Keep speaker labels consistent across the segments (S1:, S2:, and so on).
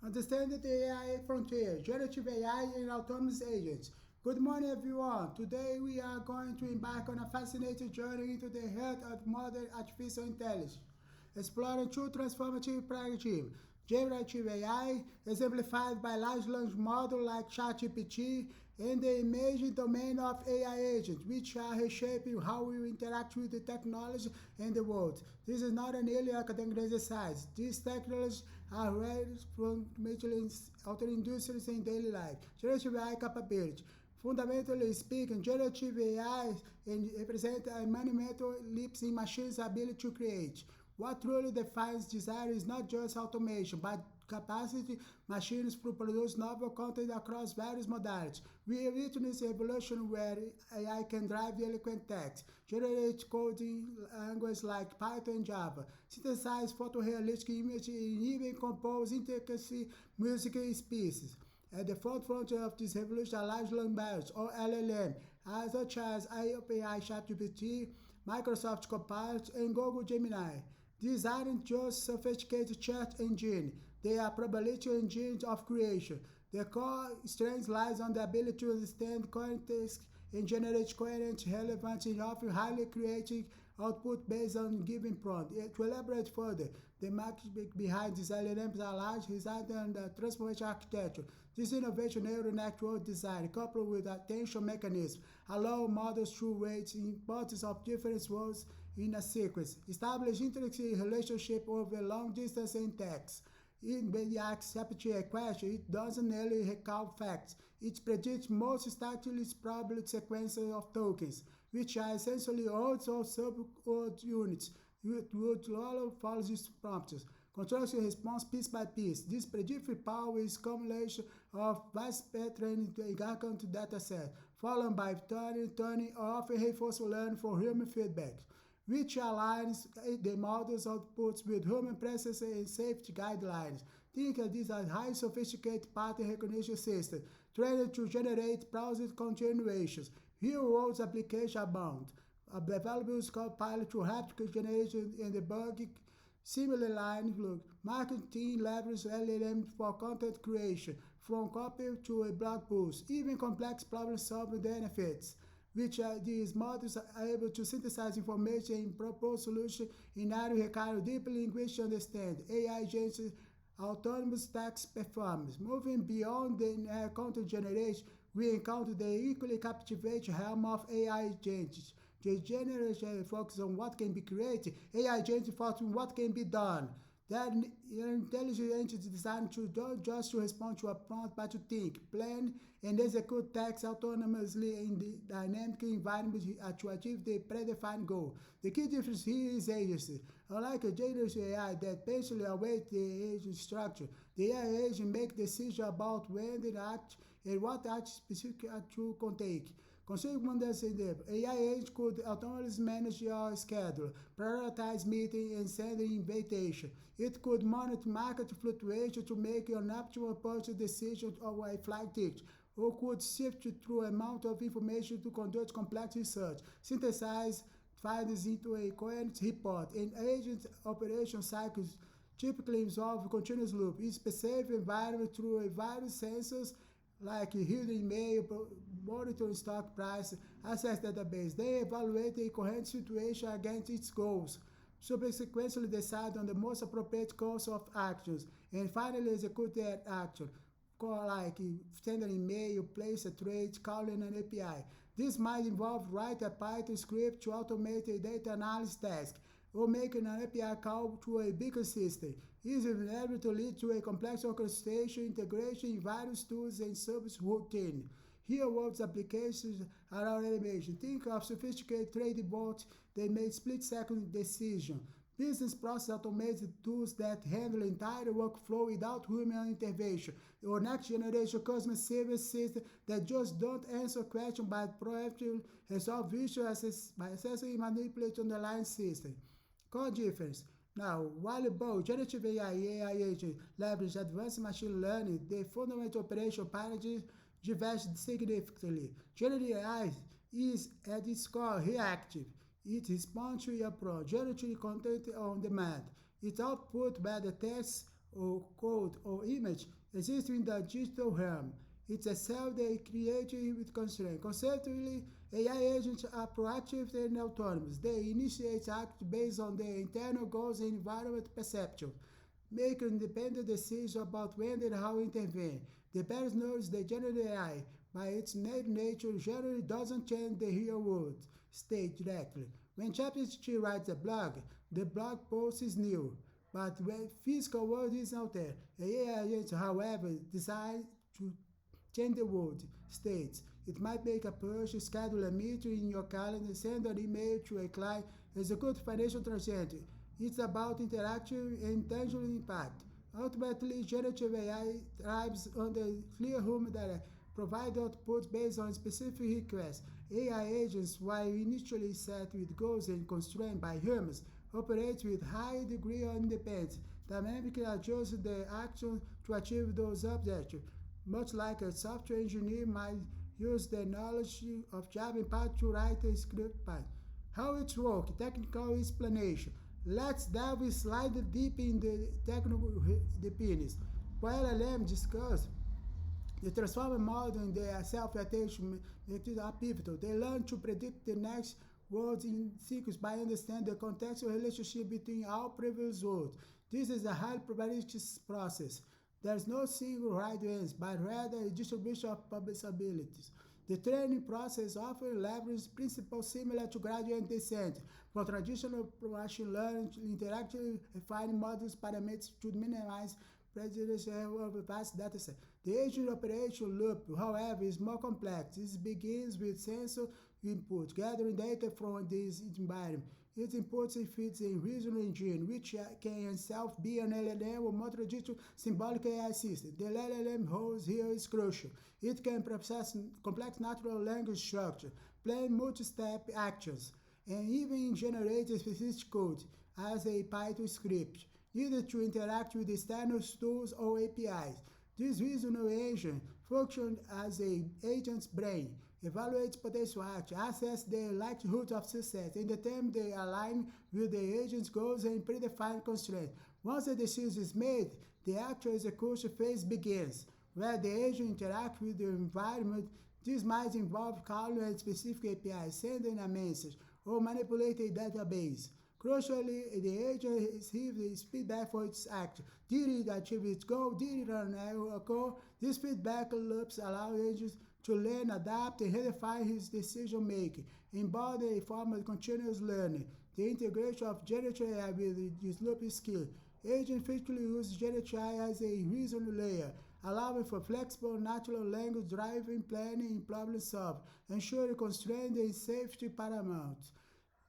S1: Understanding the AI frontier, generative AI and autonomous agents. Good morning, everyone. Today we are going to embark on a fascinating journey into the heart of modern artificial intelligence, exploring two transformative paradigms. Generative AI, exemplified by large language models like ChatGPT, and the emerging domain of AI agents, which are reshaping how we interact with the technology and the world. This is not an alien academic exercise. These technologies are ready from majorly altering industries and daily life. Generative AI capability. Fundamentally speaking, generative AI represent a monumental leap in machines' ability to create. What truly defines desire is not just automation, but capacity machines to produce novel content across various modalities. We witness a evolution where AI can drive eloquent text, generate coding languages like Python and Java, synthesize photorealistic images, and even compose intricate music pieces. At the forefront of this revolution are large language models, or LLM, such as OpenAI ChatGPT, Microsoft Copilot, and Google Gemini. These aren't just sophisticated chat engines, they are probability engines of creation. The core strength lies on the ability to understand context and generate coherent, relevant, and often highly creative output based on given prompt. To elaborate further, the market behind these LLMs are large, residing on the transformation architecture. This innovation neural network design, coupled with attention mechanism, allow models to rate the importance of different words in a sequence, establish intricate relationship over long distance in text. When you ask a question, it doesn't merely recall facts. It predicts most statically probable sequences of tokens, which are essentially odds or sub-odd units. Would all follow these prompts. Construction response piece by piece. This predictive power is combination of vast pattern in account data set, followed by turning, or often reinforcement learning for human feedback, which aligns the model's outputs with human processing and safety guidelines. Think of this as highly sophisticated pattern recognition system, trained to generate browser continuations. Real-world applications abound. Available Copilot to rapid generation and debug similar line look. Marketing leverages LLM for content creation, from copy to a blog post, even complex problem-solving benefits, which these models are able to synthesize information and propose solutions in areas requiring deep linguistic understanding. AI agents autonomous text performance. Moving beyond the content generation, we encounter the equally captivating realm of AI agents. The generation focuses on what can be created, AI agents focus on what can be done. Their intelligent agents designed to not just to respond to a prompt, but to think, plan, and execute tasks autonomously in the dynamic environment to achieve the predefined goal. The key difference here is agency. Unlike a generative AI that patiently awaits the agent structure, the AI agent makes decisions about when to act and what act specific to take. Consequences in the AI agent could autonomously manage your schedule, prioritize meetings, and send an invitation. It could monitor market fluctuations to make an optimal purchase decision or a flight ticket, or could sift through an amount of information to conduct complex research, synthesize findings into a coherent report. And agent operation cycles typically involve continuous loop in specific environment through a various sensors like reading email, monitoring stock price, access database. They evaluate the current situation against its goals, subsequently decide on the most appropriate course of actions, and finally execute that action, like send an email, place a trade, calling an API. This might involve write a Python script to automate a data analysis task, or making an API call to a bigger system. It is able to lead to a complex orchestration integration in various tools and service routine. Real-world applications are automation. Think of sophisticated trading bots that make split-second decisions. Business process automated tools that handle entire workflow without human intervention. Or next-generation customer service system that just don't answer questions but proactively resolve issues by accessing and manipulating underlying system. Core difference. Now, while both generative AI and AI agents leverage advanced machine learning, the fundamental operation paradigm diverge significantly. Generative AI is at its core reactive. It responds to your prompt, generating content on demand. It outputs whether text or code or image exists in the digital realm. It's a self they create with constraint. Conceptually, AI agents are proactive and autonomous. They initiate acts based on their internal goals and environment perception, make independent decisions about when and how to intervene. The best knows the general AI, by its nature, generally doesn't change the real world state directly. When ChatGPT writes a blog, the blog post is new. But when physical world is out there, AI agents, however, decide to change the world states. It might make a push, schedule a meeting in your calendar, send an email to a client, execute financial transactions. It's about interaction and tangible impact. Ultimately, generative AI thrives on the clear human that provide outputs based on specific requests. AI agents, while initially set with goals and constrained by humans, operate with high degree of independence, dynamically adjust their action to achieve those objectives, much like a software engineer might use the knowledge of Java and Python to write a script. How it works, technical explanation. Let's delve slightly deep in the technical dependence. While LLM discussed the transformer model and their self-attention are pivotal. They learn to predict the next words in sequence by understanding the contextual relationship between all previous words. This is a highly probabilistic process. There is no single right answer, but rather a distribution of probabilities. The training process often leverages principles similar to gradient descent. For traditional machine learning, interactive refining models parameters to minimize prejudice over vast dataset. The agent operation loop, however, is more complex. It begins with sensor input, gathering data from this environment. It imports and feeds a reasoning engine, which can itself be an LLM or more traditional symbolic AI system. The LLM role here is crucial. It can process complex natural language structure, plan multi-step actions, and even generate specific code as a Python script needed to interact with external tools or APIs. This reasoning engine functions as an agent's brain, evaluates potential actions, assess the likelihood of success, and determines they align with the agent's goals and predefined constraints. Once a decision is made, the actual execution phase begins, where the agent interacts with the environment. This might involve calling a specific API, sending a message, or manipulating a database. Crucially, the agent receives feedback for its action. Did it achieve its goal? Did it run a code? These feedback loops allow agents to learn, adapt, and redefine his decision making, embody a form of continuous learning. The integration of generative AI with this loop is key. Agent frequently use generative AI as a reasoning layer, allowing for flexible natural language driven planning and problem solving, ensuring constraint and safety paramount.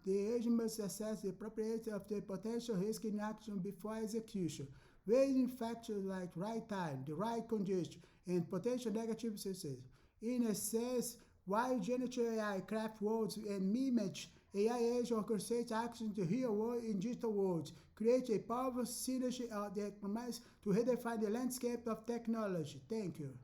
S1: The agent must assess the propriety of the potential risk in action before execution, weighing factors like right time, the right condition, and potential negative success. In a sense, while generative AI craft worlds and mimics AI agents orchestrate action to real world in digital worlds, create a powerful synergy that promises to redefine the landscape of technology. Thank you.